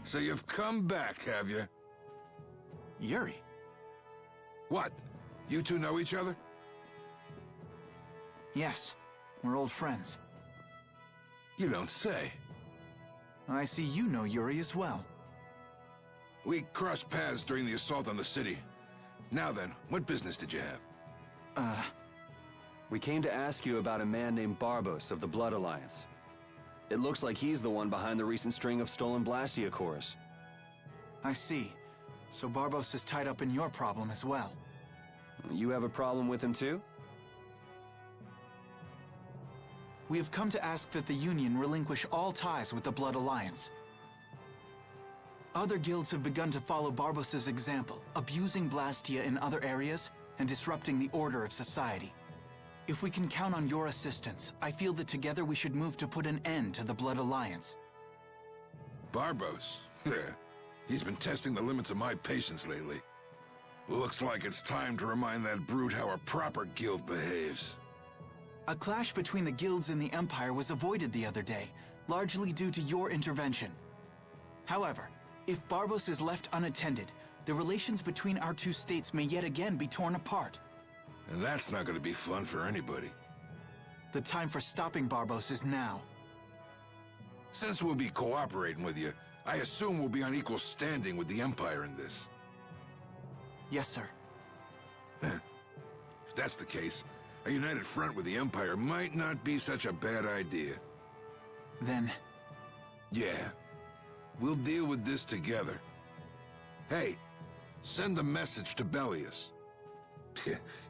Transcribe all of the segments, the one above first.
So you've come back, have you? Yuri? What? You two know each other? Yes, we're old friends. You don't say. I see you know Yuri as well. We crossed paths during the assault on the city. Now then, what business did you have? We came to ask you about a man named Barbos of the Blood Alliance. It looks like he's the one behind the recent string of stolen Blastia cores. I see. So Barbos is tied up in your problem as well. You have a problem with him too? We have come to ask that the Union relinquish all ties with the Blood Alliance. Other guilds have begun to follow Barbos' example, abusing Blastia in other areas and disrupting the order of society. If we can count on your assistance, I feel that together we should move to put an end to the Blood Alliance. Barbos? He's been testing the limits of my patience lately. Looks like it's time to remind that brute how a proper guild behaves. A clash between the guilds and the Empire was avoided the other day, largely due to your intervention. However, if Barbos is left unattended, the relations between our two states may yet again be torn apart. And that's not going to be fun for anybody. The time for stopping Barbos is now. Since we'll be cooperating with you, I assume we'll be on equal standing with the Empire in this. Yes, sir. If that's the case, a united front with the Empire might not be such a bad idea. Then... Yeah. We'll deal with this together. Hey, send the message to Bellius.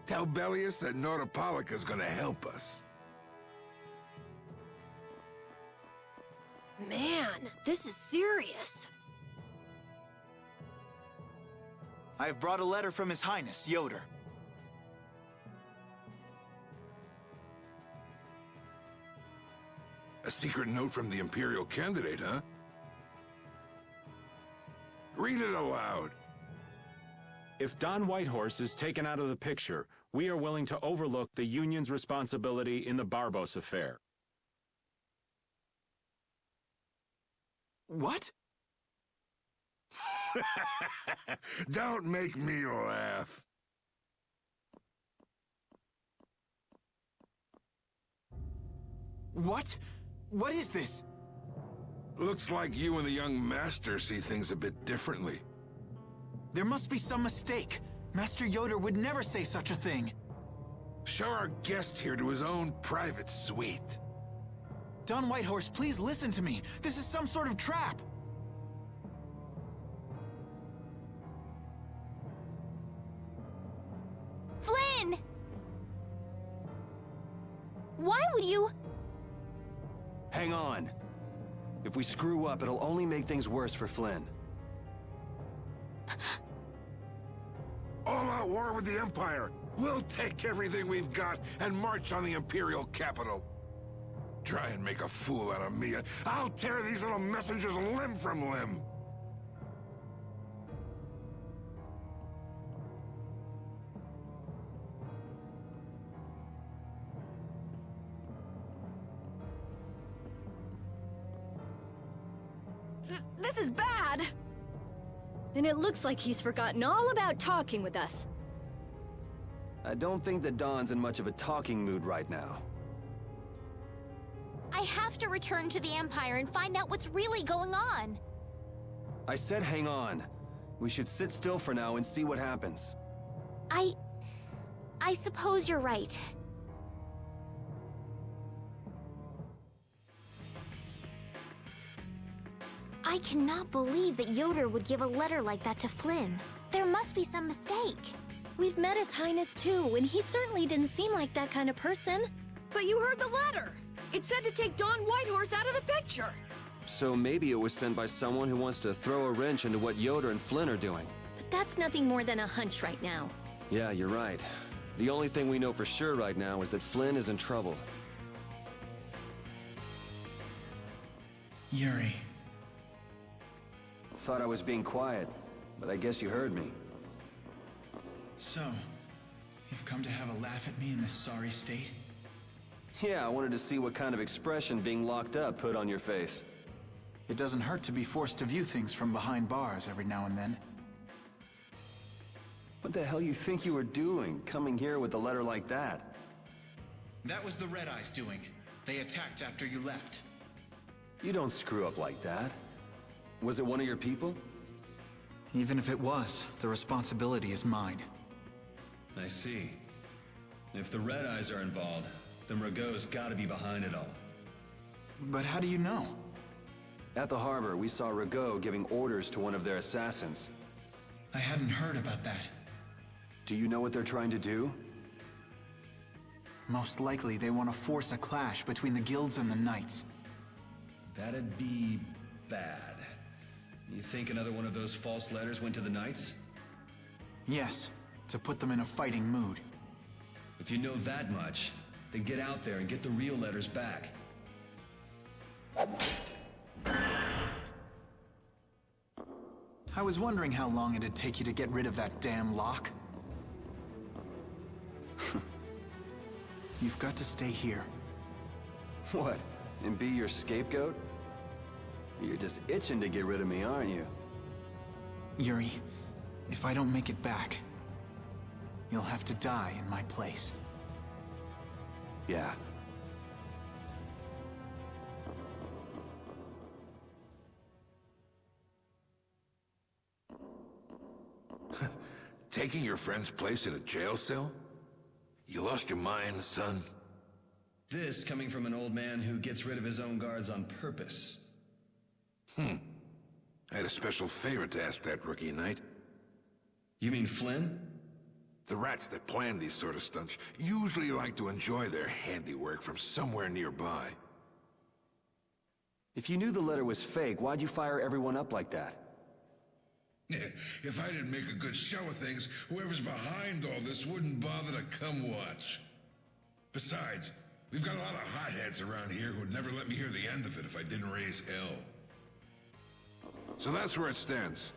Tell Bellius that Nordopolica's gonna help us. Man, this is serious. I have brought a letter from His Highness, Yoder. A secret note from the Imperial candidate, huh? Read it aloud. If Don Whitehorse is taken out of the picture, we are willing to overlook the Union's responsibility in the Barbos affair. What? Don't make me laugh. What? What is this? Looks like you and the young master see things a bit differently. There must be some mistake. Master Yoder would never say such a thing. Show our guest here to his own private suite. Don Whitehorse, please listen to me. This is some sort of trap. Flynn! Why would you... Hang on. If we screw up, it'll only make things worse for Flynn. All-out war with the Empire. We'll take everything we've got and march on the Imperial capital. Try and make a fool out of me, and I'll tear these little messengers limb from limb. This is bad! And it looks like he's forgotten all about talking with us. I don't think that Don's in much of a talking mood right now. I have to return to the Empire and find out what's really going on. I said hang on. We should sit still for now and see what happens. I suppose you're right. I cannot believe that Yoder would give a letter like that to Flynn. There must be some mistake. We've met His Highness too, and he certainly didn't seem like that kind of person. But you heard the letter! It said to take Don Whitehorse out of the picture! So maybe it was sent by someone who wants to throw a wrench into what Yoder and Flynn are doing. But that's nothing more than a hunch right now. Yeah, you're right. The only thing we know for sure right now is that Flynn is in trouble. Yuri. Thought I was being quiet, but I guess you heard me. So, you've come to have a laugh at me in this sorry state? Yeah, I wanted to see what kind of expression being locked up put on your face. It doesn't hurt to be forced to view things from behind bars every now and then. What the hell you think you were doing, coming here with a letter like that? That was the Red Eyes doing. They attacked after you left. You don't screw up like that. Was it one of your people? Even if it was, the responsibility is mine. I see. If the Red Eyes are involved, then Rago's gotta be behind it all. But how do you know? At the harbor, we saw Rago giving orders to one of their assassins. I hadn't heard about that. Do you know what they're trying to do? Most likely they want to force a clash between the guilds and the knights. That'd be bad. You think another one of those false letters went to the Knights? Yes, to put them in a fighting mood. If you know that much, then get out there and get the real letters back. I was wondering how long it'd take you to get rid of that damn lock. You've got to stay here. What? And be your scapegoat? You're just itching to get rid of me, aren't you? Yuri, if I don't make it back, you'll have to die in my place. Yeah. Taking your friend's place in a jail cell? You lost your mind, son? This coming from an old man who gets rid of his own guards on purpose. I had a special favor to ask that rookie knight. You mean Flynn? The rats that plan these sort of stunts usually like to enjoy their handiwork from somewhere nearby. If you knew the letter was fake, why'd you fire everyone up like that? If I didn't make a good show of things, whoever's behind all this wouldn't bother to come watch. Besides, we've got a lot of hotheads around here who'd never let me hear the end of it if I didn't raise hell. So that's where it stands.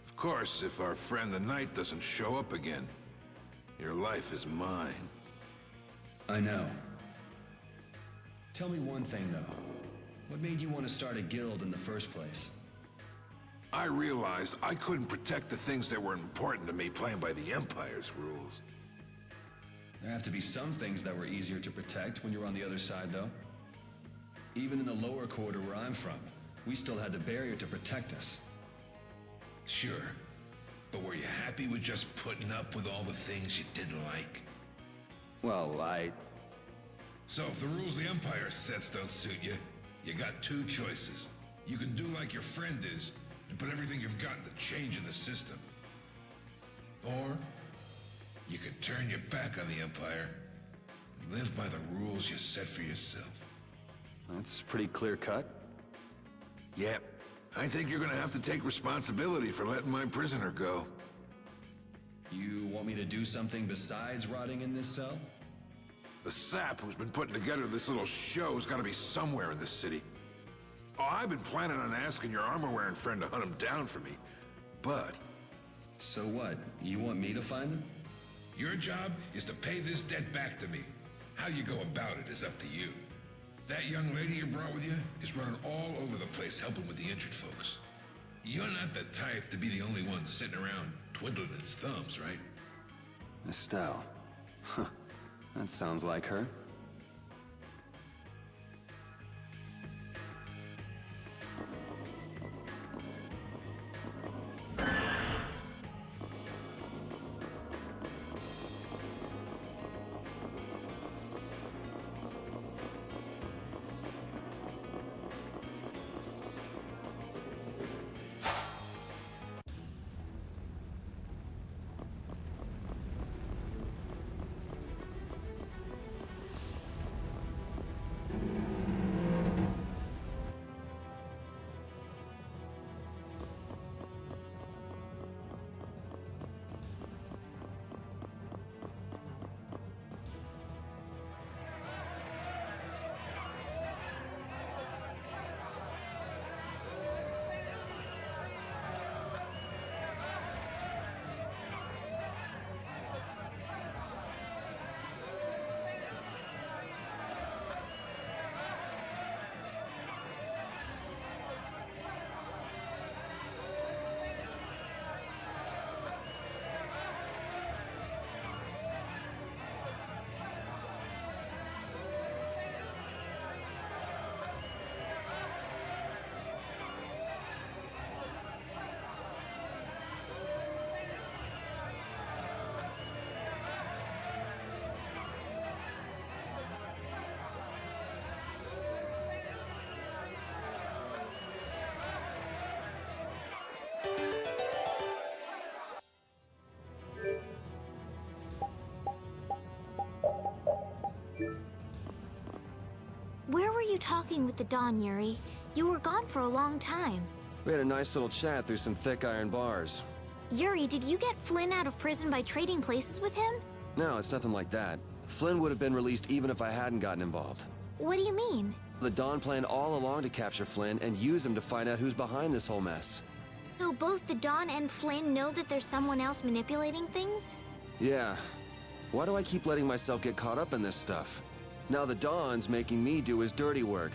Of course, if our friend the Knight doesn't show up again, your life is mine. I know. Tell me one thing, though. What made you want to start a guild in the first place? I realized I couldn't protect the things that were important to me playing by the Empire's rules. There have to be some things that were easier to protect when you were on the other side, though. Even in the lower quarter where I'm from, we still had the barrier to protect us. Sure, but were you happy with just putting up with all the things you didn't like? Well, So if the rules the Empire sets don't suit you, you got two choices. You can do like your friend is, and put everything you've got to change in the system. Or, you can turn your back on the Empire and live by the rules you set for yourself. that's pretty clear-cut. Yep, I think you're gonna have to take responsibility for letting my prisoner go. You want me to do something besides rotting in this cell? The sap who's been putting together this little show's gotta be somewhere in this city. Oh, I've been planning on asking your armor-wearing friend to hunt him down for me, but... So what? You want me to find them? Your job is to pay this debt back to me. How you go about it is up to you. That young lady you brought with you is running all over the place helping with the injured folks. You're not the type to be the only one sitting around twiddling its thumbs, right? Estelle. Huh. That sounds like her. talking with the Dawn, Yuri? You were gone for a long time. We had a nice little chat through some thick iron bars. Yuri, did you get Flynn out of prison by trading places with him? No, it's nothing like that. Flynn would have been released even if I hadn't gotten involved. What do you mean? The Dawn planned all along to capture Flynn and use him to find out who's behind this whole mess. So both the Dawn and Flynn know that there's someone else manipulating things? Yeah. Why do I keep letting myself get caught up in this stuff? Now the Dawn's making me do his dirty work.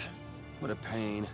What a pain.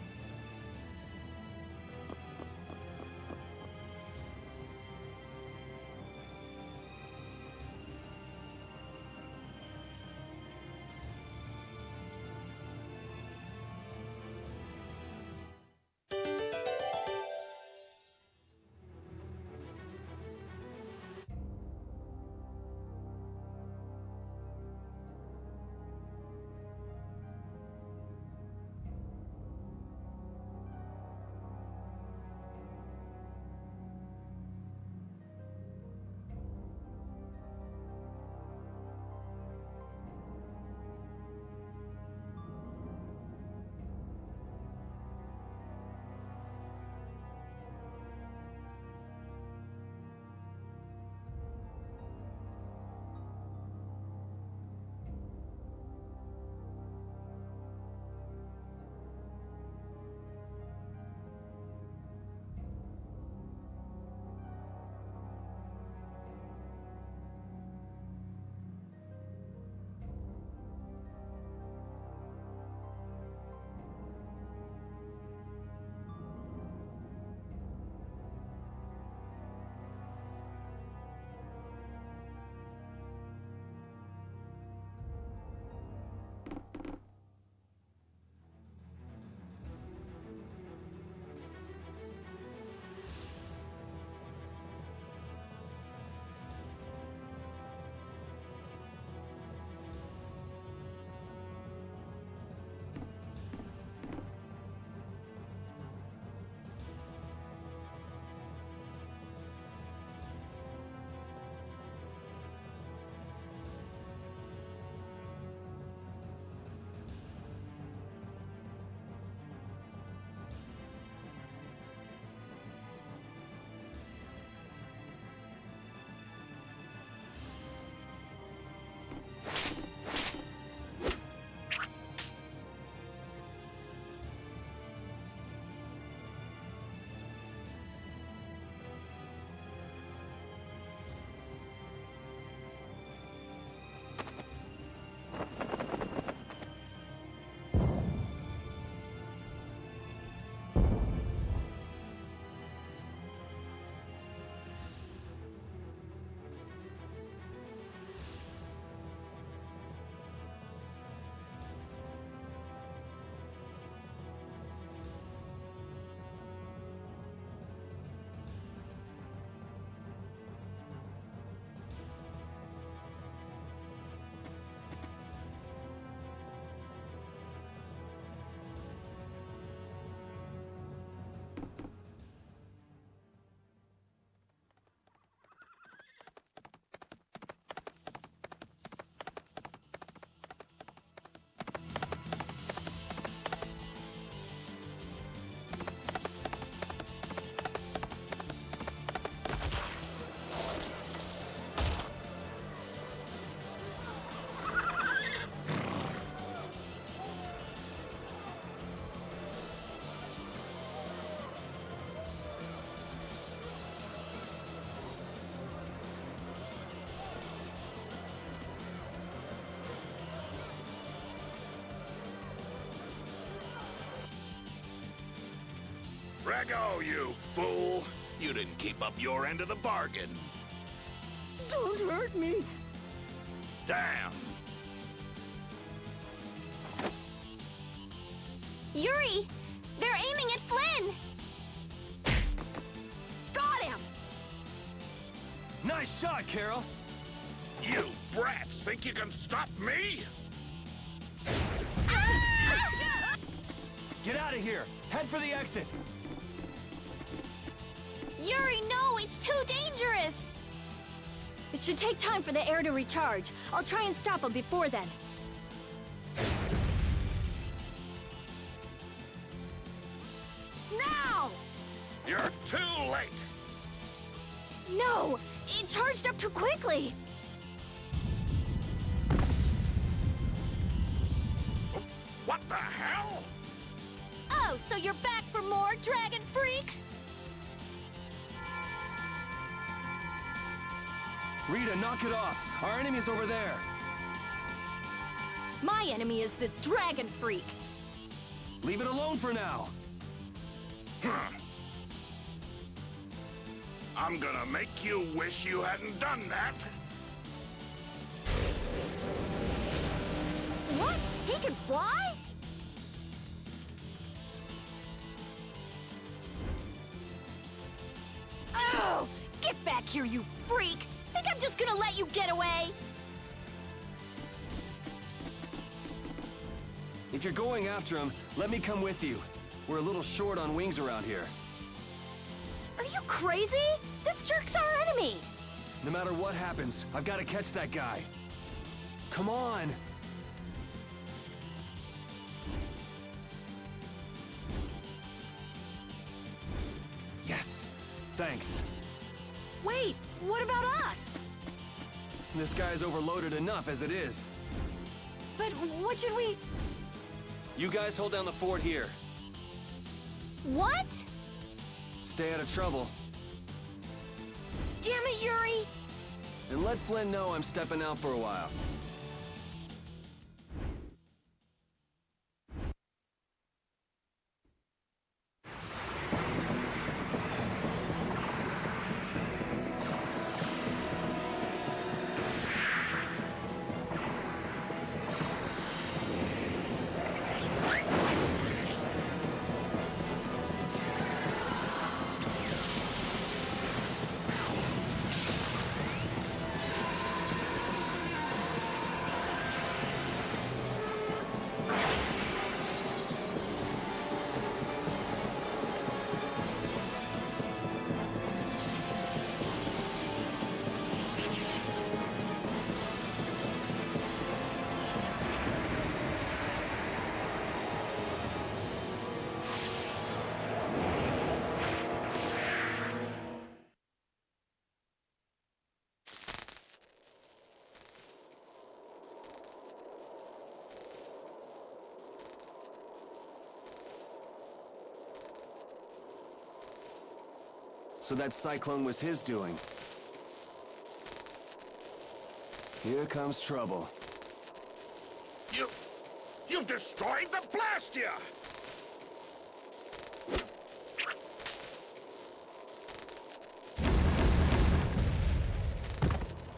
Brago, you fool! You didn't keep up your end of the bargain. Don't hurt me! Damn! Yuri! They're aiming at Flynn! Got him! Nice shot, Carol! You brats think you can stop me? Get out of here! Head for the exit! Yuri, no! It's too dangerous! It should take time for the air to recharge. I'll try and stop him before then. You're too late! No! It charged up too quickly! What the hell? Oh, so you're back for more, Dragon Freak? Rita, knock it off! Our enemy's over there! My enemy is this Dragon Freak. Leave it alone for now! I'm gonna make you wish you hadn't done that. What? He can fly? Oh! Get back here, you freak! Think I'm just gonna let you get away? If you're going after him, let me come with you. We're a little short on wings around here. Are you crazy? This jerk's our enemy! No matter what happens, I've got to catch that guy. Come on! Yes! Thanks. Wait, what about us? This guy's overloaded enough as it is. But what should we... You guys hold down the fort here. What? Stay out of trouble. Damn it, Yuri! And let Flynn know I'm stepping out for a while. So that cyclone was his doing. Here comes trouble. You've destroyed the Blastia!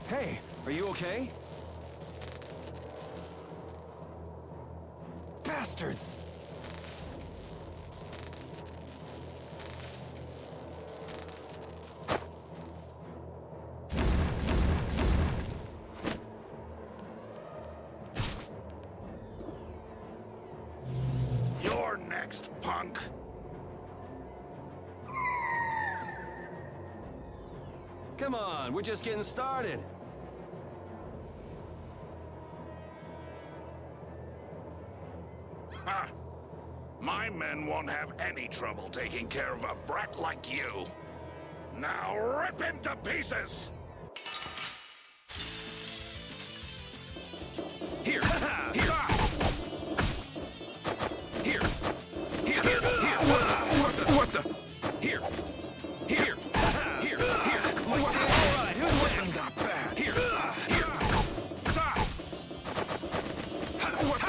Hey, are you okay? Bastards! You're next, punk. Come on, we're just getting started. Ha! My men won't have any trouble taking care of a brat like you. Now rip him to pieces! Here! Here! Here! Here! Here! What the? Here! Here! Here! Here! Like this! All right, who's next? Not bad. Here! Here! Stop! What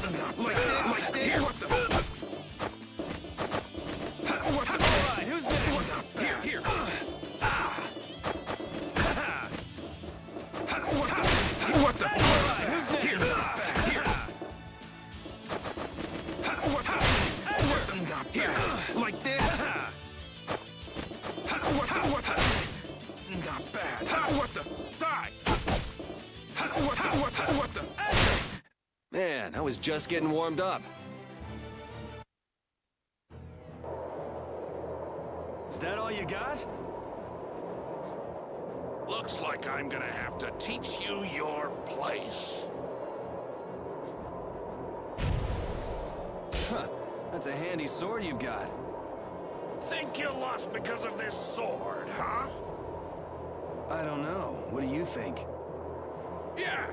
the? Not like this! Like this! Here! What the? All right, who's next? Here! Here! What the? All right, who's next? Here! Here! What the? Not bad. Like this? What the? Not bad. What the? Die! What the? Man, I was just getting warmed up. Is that all you got? Looks like I'm gonna have to teach you your place. Huh, that's a handy sword you've got. think you lost because of this sword, huh? I don't know. What do you think? Yeah.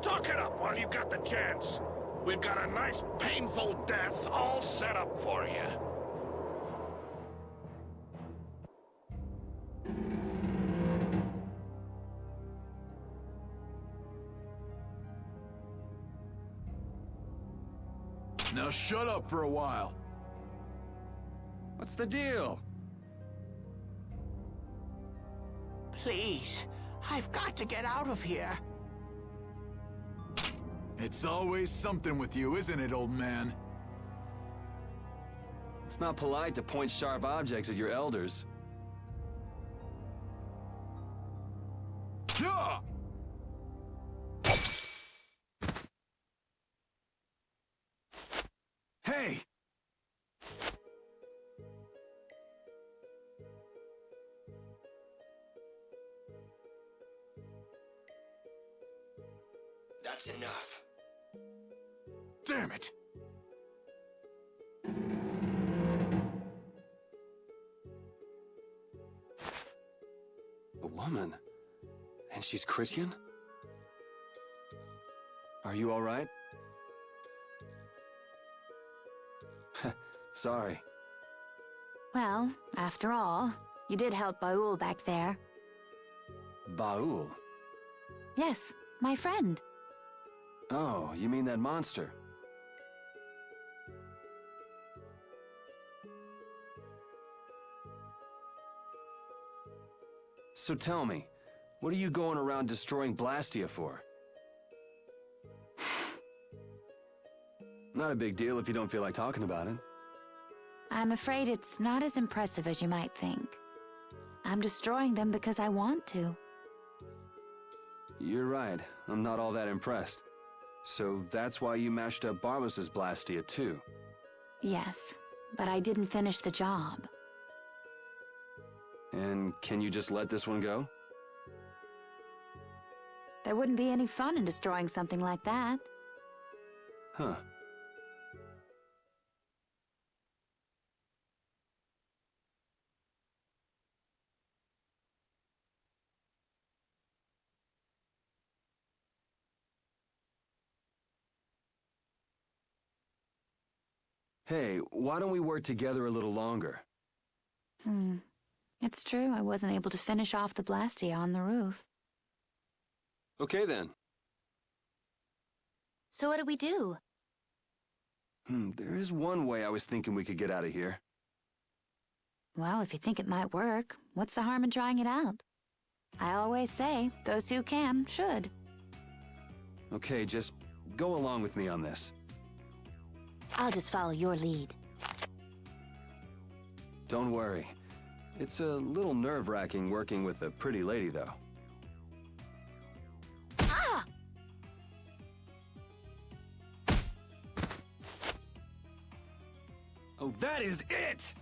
Talk it up while you got the chance. We've got a nice, painful death all set up for you. Now shut up for a while. What's the deal? Please, I've got to get out of here. It's always something with you, isn't it, old man? It's not polite to point sharp objects at your elders. Yeah! Hey! That's enough. Damn it! A woman? And she's Chrétien? Are you all right? Sorry. Well, after all, you did help Baul back there. Baul? Yes, my friend. Oh, you mean that monster? So tell me, what are you going around destroying Blastia for? Not a big deal if you don't feel like talking about it. I'm afraid it's not as impressive as you might think. I'm destroying them because I want to. You're right, I'm not all that impressed. So that's why you mashed up Barbos' Blastia too? Yes, but I didn't finish the job. And can you just let this one go? There wouldn't be any fun in destroying something like that. Huh. Hey, why don't we work together a little longer? It's true, I wasn't able to finish off the Blastia on the roof. Okay then. So what do we do? There is one way I was thinking we could get out of here. Well, if you think it might work, what's the harm in trying it out? I always say, those who can, should. Okay, just go along with me on this. I'll just follow your lead. Don't worry. It's a little nerve-wracking working with a pretty lady, though. Ah! Oh, that is it!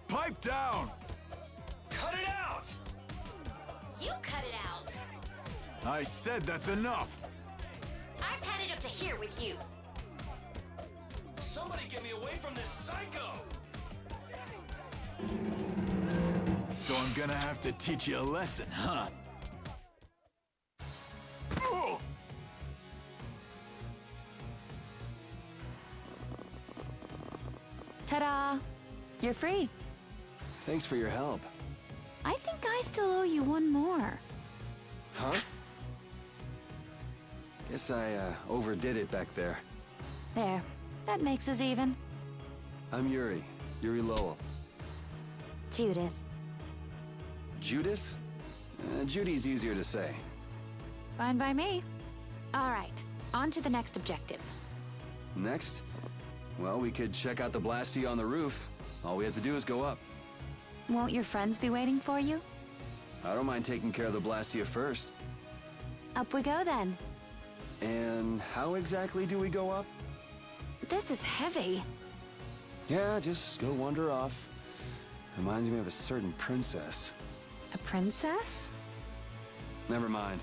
Pipe down! Cut it out! You cut it out. I said that's enough! I've had it up to here with you. Somebody get me away from this psycho! So I'm gonna have to teach you a lesson, huh? Oh! Ta-da! You're free. Thanks for your help. I think I still owe you one more. Huh? Guess I overdid it back there. There. That makes us even. I'm Yuri. Yuri Lowell. Judith. Judith? Judy's easier to say. Fine by me. All right. On to the next objective. Next? Well, we could check out the Blastia on the roof. All we have to do is go up. Won't your friends be waiting for you? I don't mind taking care of the Blastia first. Up we go then. And how exactly do we go up? This is heavy. Yeah, just go wander off. Reminds me of a certain princess. A princess? Never mind.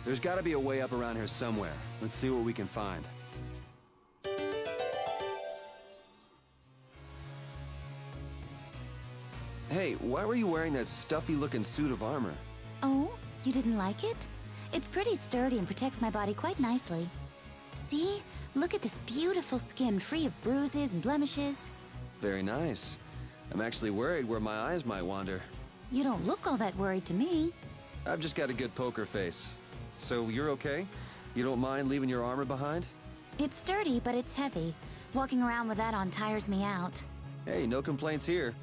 There's gotta be a way up around here somewhere. Let's see what we can find. Hey, why were you wearing that stuffy-looking suit of armor? Oh, you didn't like it? It's pretty sturdy and protects my body quite nicely. See? Look at this beautiful skin, free of bruises and blemishes. Very nice. I'm actually worried where my eyes might wander. You don't look all that worried to me. I've just got a good poker face. So you're okay? You don't mind leaving your armor behind? It's sturdy, but it's heavy. Walking around with that on tires me out. Hey, no complaints here.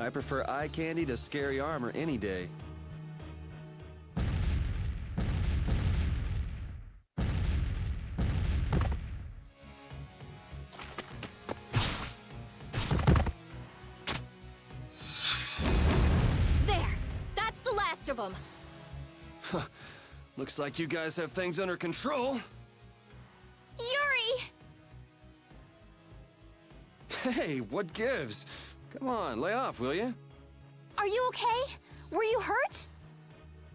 I prefer eye candy to scary armor any day. There! That's the last of them! Looks like you guys have things under control. Yuri! Hey, what gives? Come on, lay off, will you? Are you okay? Were you hurt?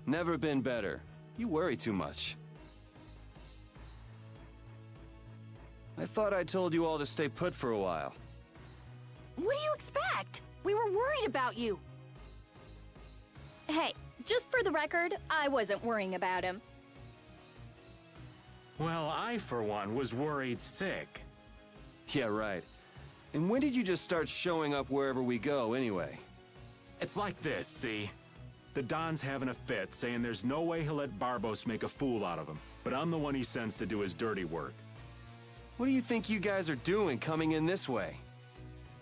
Never been better. You worry too much. I thought I told you all to stay put for a while. What do you expect? We were worried about you. Hey, just for the record, I wasn't worrying about him. Well, I, for one, was worried sick. Yeah, right. And when did you just start showing up wherever we go, anyway? It's like this, see? The Don's having a fit, saying there's no way he'll let Barbos make a fool out of him. But I'm the one he sends to do his dirty work. What do you think you guys are doing coming in this way?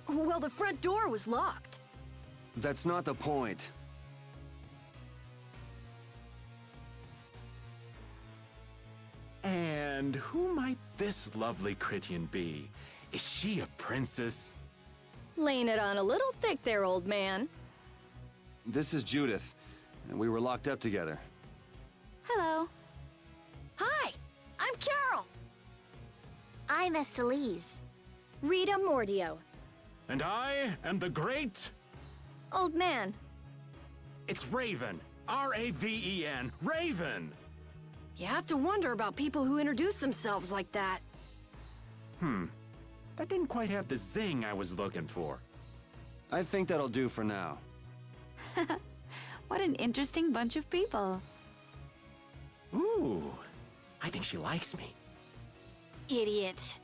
Well, the front door was locked. That's not the point. And who might this lovely Critian be? Is she a princess? Laying it on a little thick there, old man. This is Judith, and we were locked up together. Hello. Hi, I'm Carol. I'm Estelise. Rita Mordio. And I am the great... Old man. It's Raven. R-A-V-E-N. Raven! You have to wonder about people who introduce themselves like that. That didn't quite have the zing I was looking for. I think that'll do for now. What an interesting bunch of people. Ooh, I think she likes me. Idiot.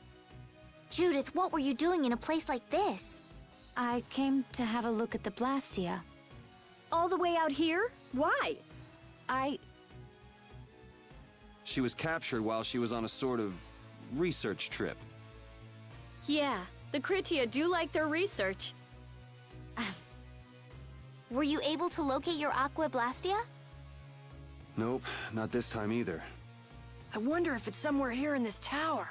Judith, what were you doing in a place like this? I came to have a look at the Blastia. All the way out here? Why? She was captured while she was on a sort of research trip. Yeah, the Kritia do like their research. Were you able to locate your Aqua Blastia? Nope, not this time either. I wonder if it's somewhere here in this tower.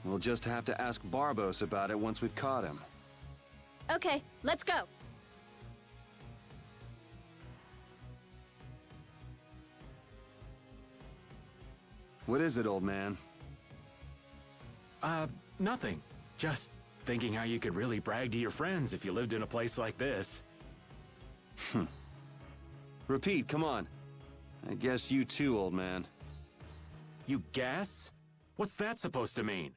We'll just have to ask Barbos about it once we've caught him. Okay, let's go. What is it, old man? Nothing. Just thinking how you could really brag to your friends if you lived in a place like this. Repeat, come on. I guess you too, old man. You guess? What's that supposed to mean?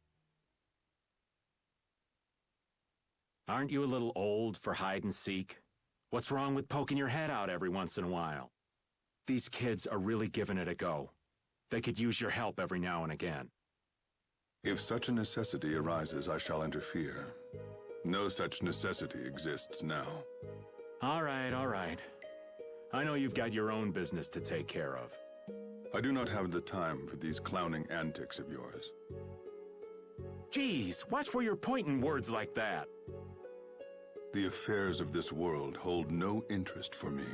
Aren't you a little old for hide and seek? What's wrong with poking your head out every once in a while? These kids are really giving it a go. They could use your help every now and again. If such a necessity arises, I shall interfere. No such necessity exists now. All right, all right. I know you've got your own business to take care of. I do not have the time for these clowning antics of yours. Geez, watch where you're pointing words like that. The affairs of this world hold no interest for me.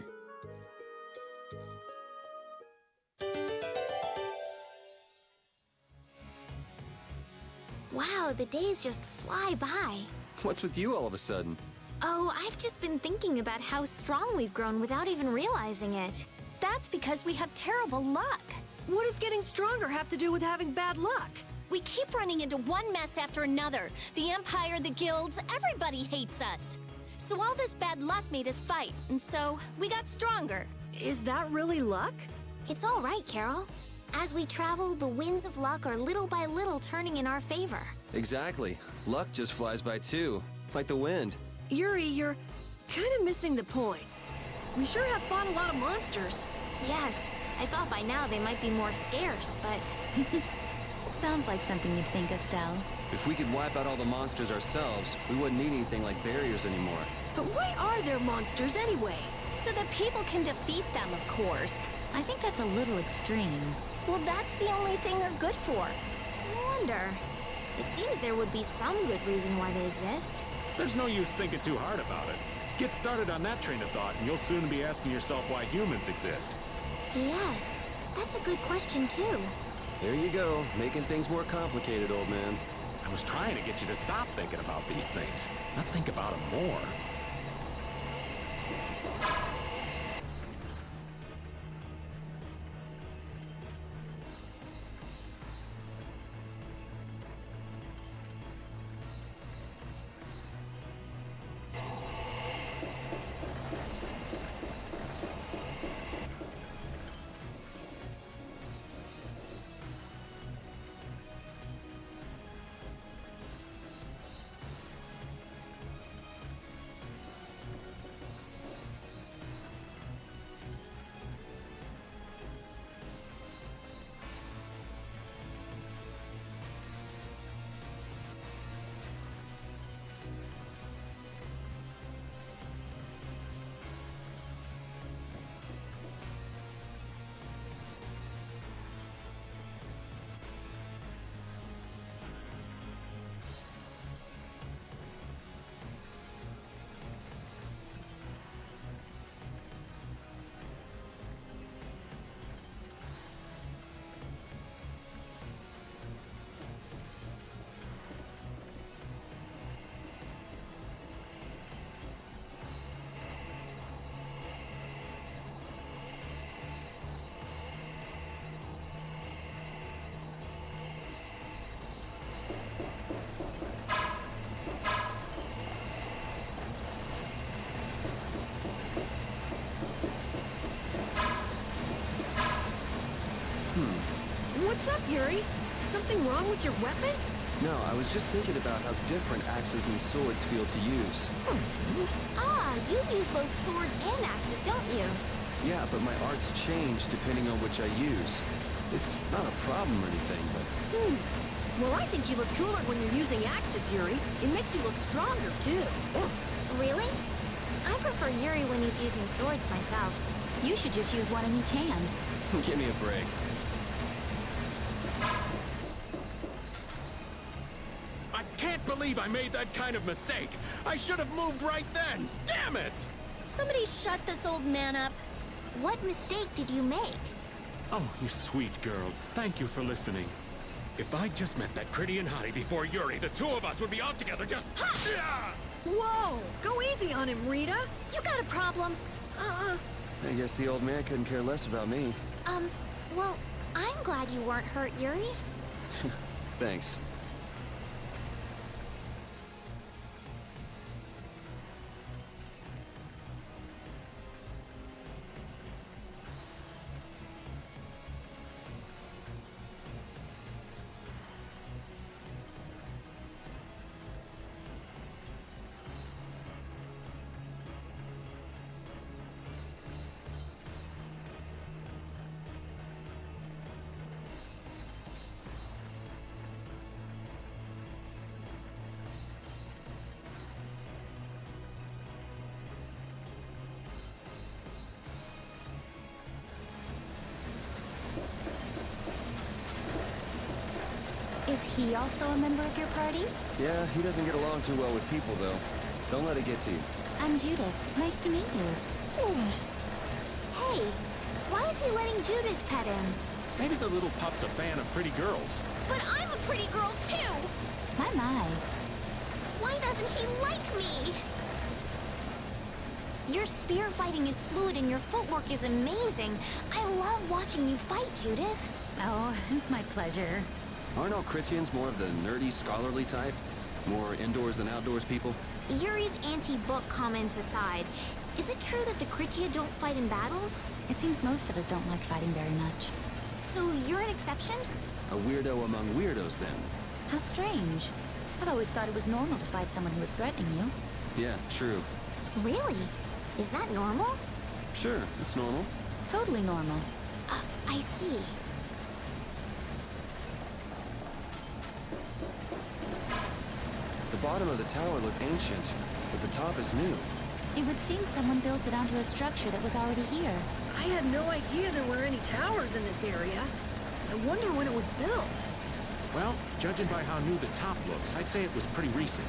Wow, the days just fly by. What's with you all of a sudden? Oh, I've just been thinking about how strong we've grown without even realizing it. That's because we have terrible luck. What does getting stronger have to do with having bad luck? We keep running into one mess after another. The Empire, the guilds, everybody hates us. So all this bad luck made us fight, and so we got stronger. Is that really luck? It's all right, Carol. As we travel, the winds of luck are little by little turning in our favor. Exactly. Luck just flies by too, like the wind. Yuri, you're kind of missing the point. We sure have fought a lot of monsters. Yes, I thought by now they might be more scarce, but... Sounds like something you'd think, Estelle. If we could wipe out all the monsters ourselves, we wouldn't need anything like barriers anymore. But why are there monsters anyway? So that people can defeat them, of course. I think that's a little extreme. Well, that's the only thing they're good for. I wonder. It seems there would be some good reason why they exist. There's no use thinking too hard about it. Get started on that train of thought, and you'll soon be asking yourself why humans exist. Yes, that's a good question too. There you go, making things more complicated, old man. I was trying to get you to stop thinking about these things, not think about them more. What's up, Yuri? Something wrong with your weapon? No, I was just thinking about how different axes and swords feel to use. Ah, you use both swords and axes, don't you? Yeah, but my arts change depending on which I use. It's not a problem or anything, but... Well, I think you look cooler when you're using axes, Yuri. It makes you look stronger, too. Really? I prefer Yuri when he's using swords myself. You should just use one in each hand. Give me a break. I can't believe I made that kind of mistake. I should have moved right then. Damn it! Somebody shut this old man up. What mistake did you make? Oh, you sweet girl. Thank you for listening. If I just met that Critty and Hottie before Yuri, the two of us would be out together just... Ha! Whoa! Go easy on him, Rita. You got a problem? I guess the old man couldn't care less about me. Well, I'm glad you weren't hurt, Yuri. Thanks. Is he also a member of your party? Yeah, he doesn't get along too well with people, though. Don't let it get to you. I'm Judith. Nice to meet you. Hey, why is he letting Judith pet him? Maybe the little pup's a fan of pretty girls. But I'm a pretty girl, too! My. Why doesn't he like me? Your spear fighting is fluid and your footwork is amazing. I love watching you fight, Judith. Oh, it's my pleasure. Aren't all Critians more of the nerdy, scholarly type? More indoors than outdoors people? Yuri's anti-book comments aside, is it true that the Critia don't fight in battles? It seems most of us don't like fighting very much. So you're an exception? A weirdo among weirdos, then. How strange. I've always thought it was normal to fight someone who was threatening you. Yeah, true. Really? Is that normal? Sure, it's normal. Totally normal. I see. The bottom of the tower looked ancient, but the top is new. It would seem someone built it onto a structure that was already here. I had no idea there were any towers in this area. I wonder when it was built. Well, judging by how new the top looks, I'd say it was pretty recent.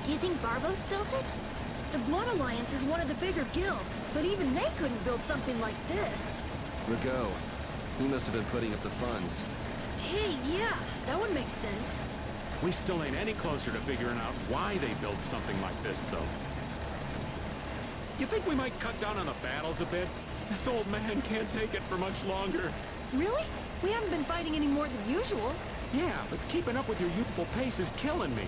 Do you think Barbos built it? The Blood Alliance is one of the bigger guilds, but even they couldn't build something like this. Rigo. He must have been putting up the funds. Hey, yeah, that would make sense. We still ain't any closer to figuring out why they built something like this, though. You think we might cut down on the battles a bit? This old man can't take it for much longer. Really? We haven't been fighting any more than usual. Yeah, but keeping up with your youthful pace is killing me.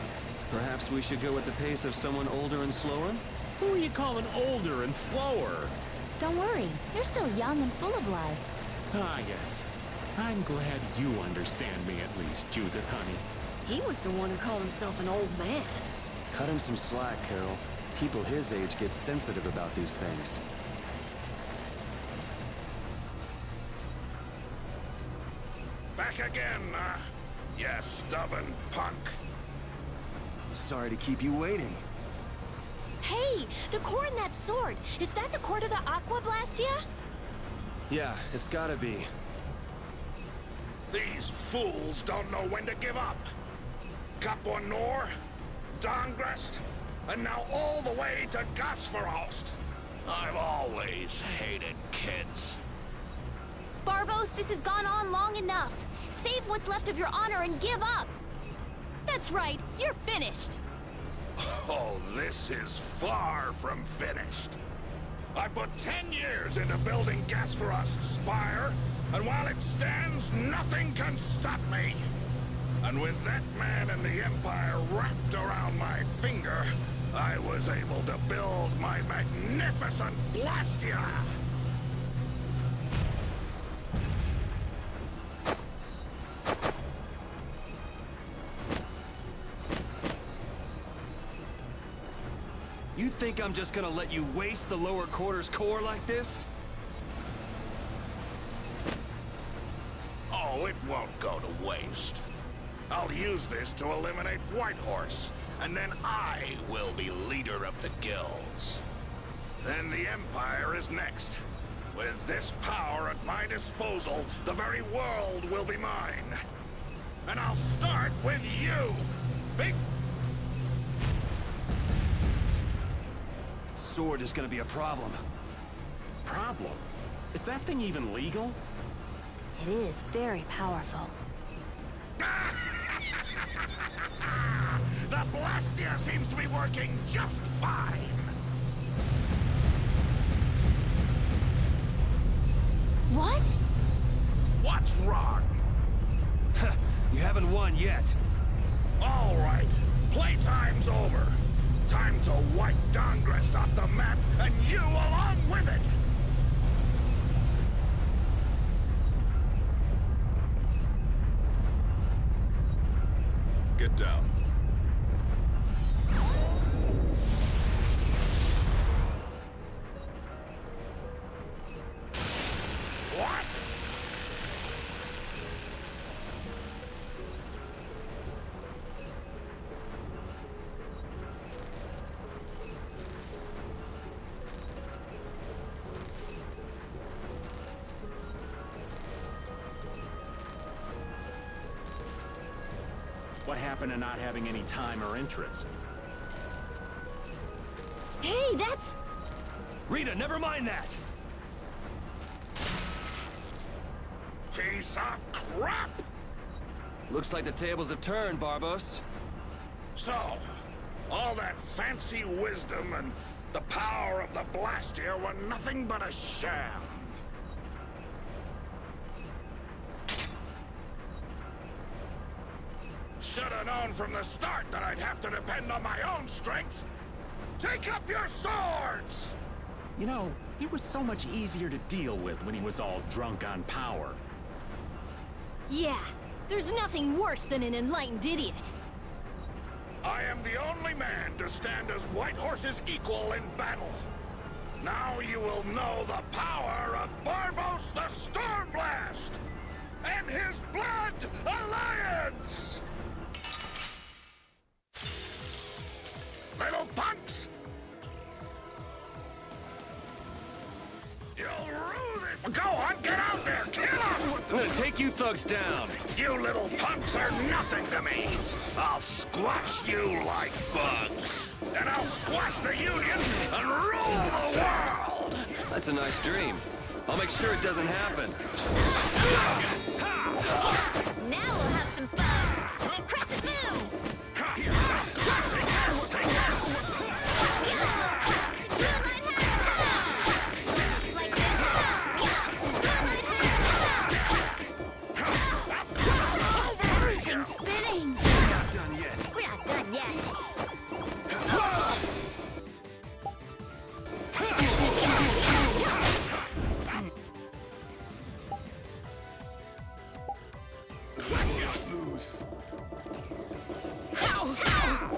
Perhaps we should go at the pace of someone older and slower? Who are you calling older and slower? Don't worry, you're still young and full of life. Ah, yes. I'm glad you understand me at least, Judith, honey. He was the one who called himself an old man. Cut him some slack, Carol. People his age get sensitive about these things. Back again, you stubborn punk. Sorry to keep you waiting. Hey, the core in that sword. Is that the core to the Aqua Blastia? Yeah, it's gotta be. These fools don't know when to give up. Capua Nor, Dongrest, and now all the way to Gasfarost. I've always hated kids. Barbos, this has gone on long enough. Save what's left of your honor and give up. That's right, you're finished. Oh, this is far from finished. I put 10 years into building Gasfarost's spire, and while it stands, nothing can stop me. And with that man and the Empire wrapped around my finger, I was able to build my magnificent Blastia! You think I'm just gonna let you waste the lower quarters core like this? Oh, it won't go to waste. I'll use this to eliminate Whitehorse, and then I will be leader of the guilds. Then the Empire is next. With this power at my disposal, the very world will be mine. And I'll start with you, big... Sword is gonna be a problem. Problem? Is that thing even legal? It is very powerful. The Blastia seems to be working just fine. What? What's wrong? You haven't won yet. All right, playtime's over. Time to wipe Dongrest off the map, and you along with it! Get down. What? What happened to not having any time or interest? Hey, that's... Rita, never mind that! Piece of crap! Looks like the tables have turned, Barbos. So, all that fancy wisdom and the power of the Blastia were nothing but a sham. Should have known from the start that I'd have to depend on my own strength. Take up your swords! You know, he was so much easier to deal with when he was all drunk on power. Yeah, there's nothing worse than an enlightened idiot. I am the only man to stand as Whitehorse's equal in battle. Now you will know the power of Barbos the Stormblast and his Blood Alliance! Little punks! You'll rue this! Go on, get out there! Kill him! I'm gonna take you thugs down! You little punks are nothing to me! I'll squash you like bugs! And I'll squash the Union and rule the world! That's a nice dream. I'll make sure it doesn't happen. Now we'll have some fun. Crescent Moon! Everything's spinning! We're not done yet. We're not done yet.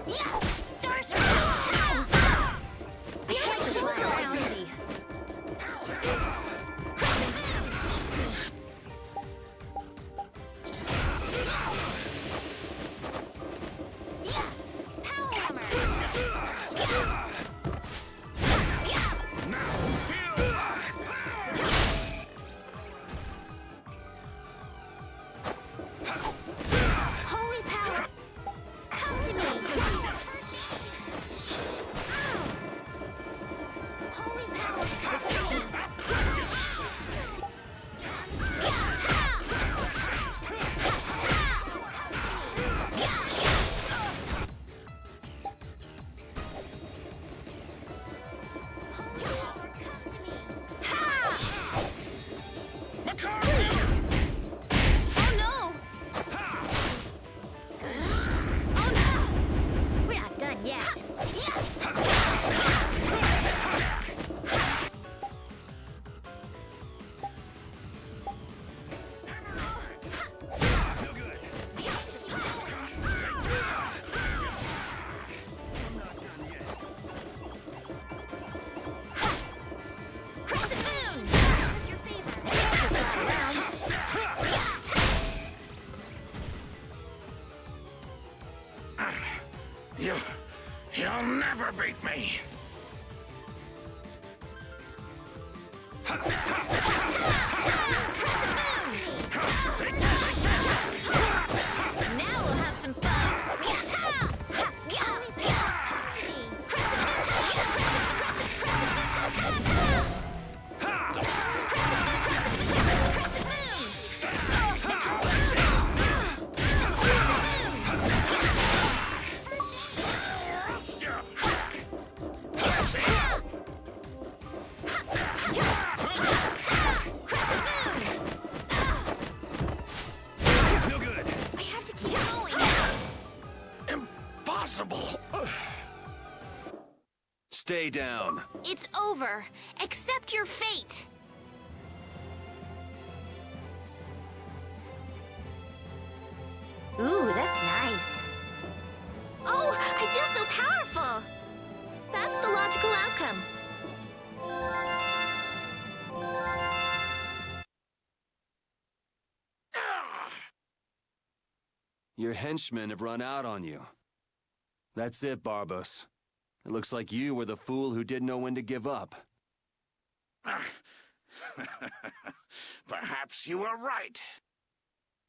Yeah! Stars are I can't just look around. Yeah! Power Hammer! Holy power! Come to me! Holy power! Come to me! You'll never beat me! Now we'll have some fun. Stay down. It's over. Accept your fate. Ooh, that's nice. Oh, I feel so powerful. That's the logical outcome. Your henchmen have run out on you. That's it, Barbos. It looks like you were the fool who didn't know when to give up. Perhaps you were right.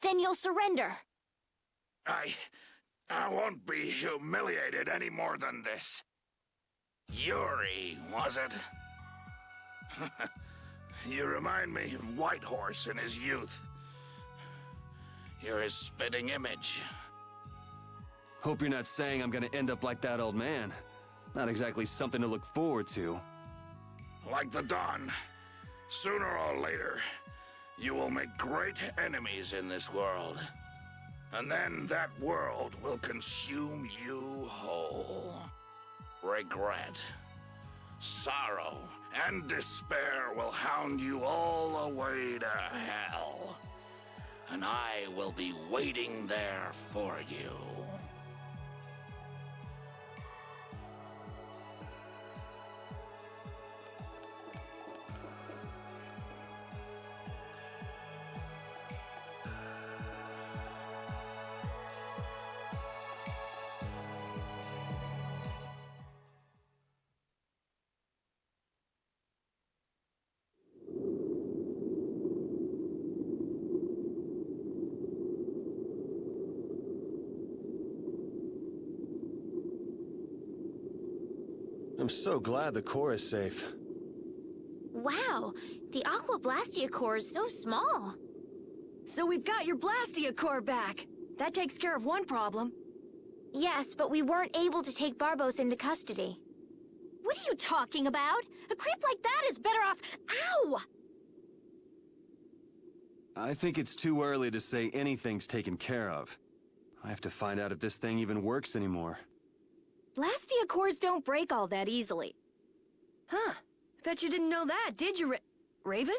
Then you'll surrender. I won't be humiliated any more than this. Yuri, was it? You remind me of Whitehorse in his youth. You're his spitting image. Hope you're not saying I'm gonna end up like that old man. Not exactly something to look forward to. Like the Dawn, sooner or later, you will make great enemies in this world. And then that world will consume you whole. Regret, sorrow, and despair will hound you all the way to hell. and I will be waiting there for you. I'm so glad the core is safe. Wow, the Aqua Blastia core is so small. So we've got your Blastia core back. That takes care of one problem. Yes, but we weren't able to take Barbos into custody. What are you talking about? A creep like that is better off... Ow! I think it's too early to say anything's taken care of. I have to find out if this thing even works anymore. Blastia cores don't break all that easily. Huh. Bet you didn't know that, did you, Raven?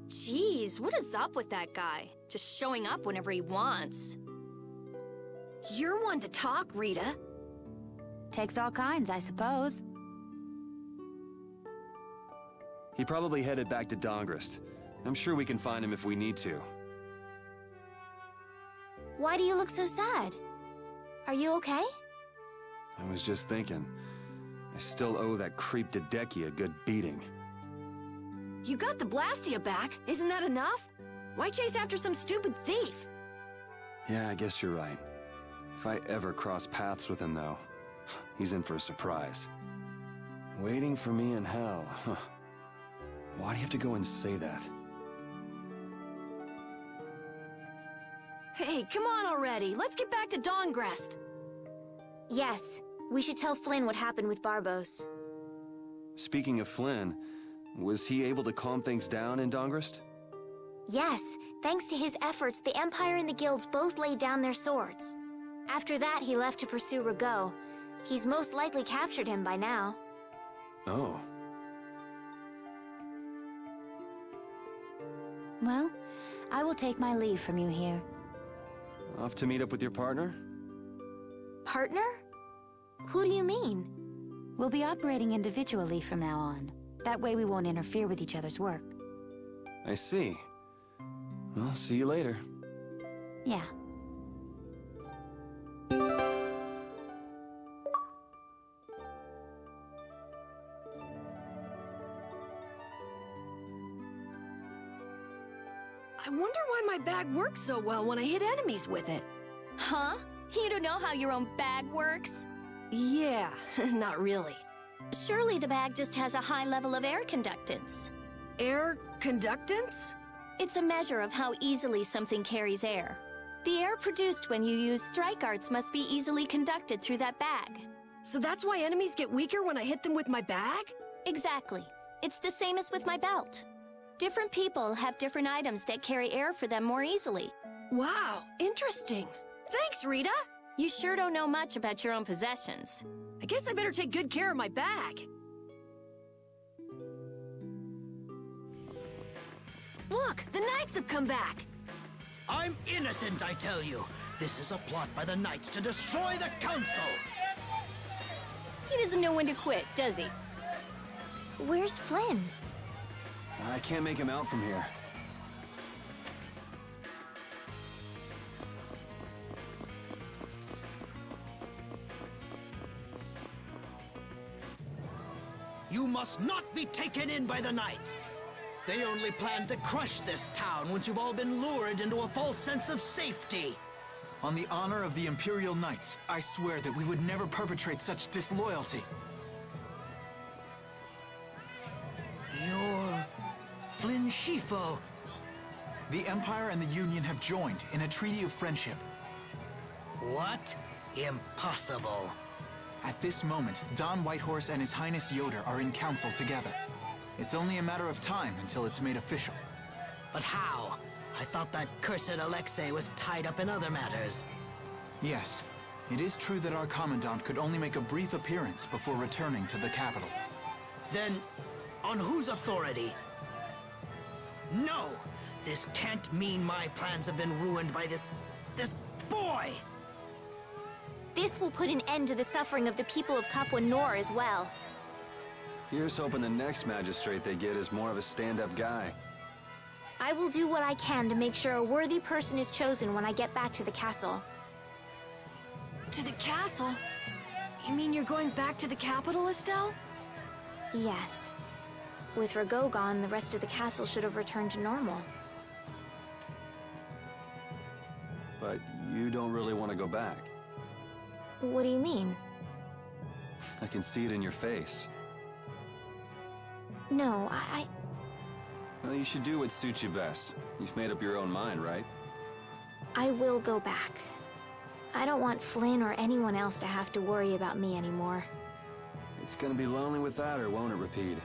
Jeez, what is up with that guy? Just showing up whenever he wants. You're one to talk, Rita. Takes all kinds, I suppose. He probably headed back to Dongrist. I'm sure we can find him if we need to. Why do you look so sad? Are you okay? I was just thinking. I still owe that creep Dedeki a good beating. You got the Blastia back. Isn't that enough? Why chase after some stupid thief? Yeah, I guess you're right. If I ever cross paths with him, though, he's in for a surprise. Waiting for me in hell, huh? Why do you have to go and say that? Hey, come on already. Let's get back to Dongrest. Yes, we should tell Flynn what happened with Barbos. Speaking of Flynn, was he able to calm things down in Dongrist? Yes, thanks to his efforts, the Empire and the Guilds both laid down their swords. After that, he left to pursue Rago. He's most likely captured him by now. Oh. Well, I will take my leave from you here. Off to meet up with your partner? Partner? Who do you mean? We'll be operating individually from now on. That way we won't interfere with each other's work. I see. Well, see you later. Yeah. I wonder why my bag works so well when I hit enemies with it. Huh? You don't know how your own bag works? Yeah, not really. Surely the bag just has a high level of air conductance. Air conductance? It's a measure of how easily something carries air. The air produced when you use strike arts must be easily conducted through that bag. So that's why enemies get weaker when I hit them with my bag? Exactly. It's the same as with my belt. Different people have different items that carry air for them more easily. Wow, interesting. Thanks, Rita! You sure don't know much about your own possessions. I guess I better take good care of my bag. Look, the Knights have come back! I'm innocent, I tell you. This is a plot by the Knights to destroy the Council! He doesn't know when to quit, does he? Where's Flynn? I can't make him out from here. You must not be taken in by the Knights! They only plan to crush this town once you've all been lured into a false sense of safety! On the honor of the Imperial Knights, I swear that we would never perpetrate such disloyalty. You're... Flynn Shifo. The Empire and the Union have joined in a treaty of friendship. What? Impossible. At this moment, Don Whitehorse and His Highness Yoder are in council together. It's only a matter of time until it's made official. But how? I thought that cursed Alexei was tied up in other matters. Yes, it is true that our Commandant could only make a brief appearance before returning to the capital. Then, on whose authority? No! This can't mean my plans have been ruined by this boy! This will put an end to the suffering of the people of Kapwa Nor as well. Here's hoping the next magistrate they get is more of a stand-up guy. I will do what I can to make sure a worthy person is chosen when I get back to the castle. To the castle? You mean you're going back to the capital, Estelle? Yes. With Rago gone, the rest of the castle should have returned to normal. But you don't really want to go back. What do you mean? I can see it in your face. No, Well, you should do what suits you best. You've made up your own mind, right? I will go back. I don't want Flynn or anyone else to have to worry about me anymore. It's gonna be lonely without her, won't it, Repeat?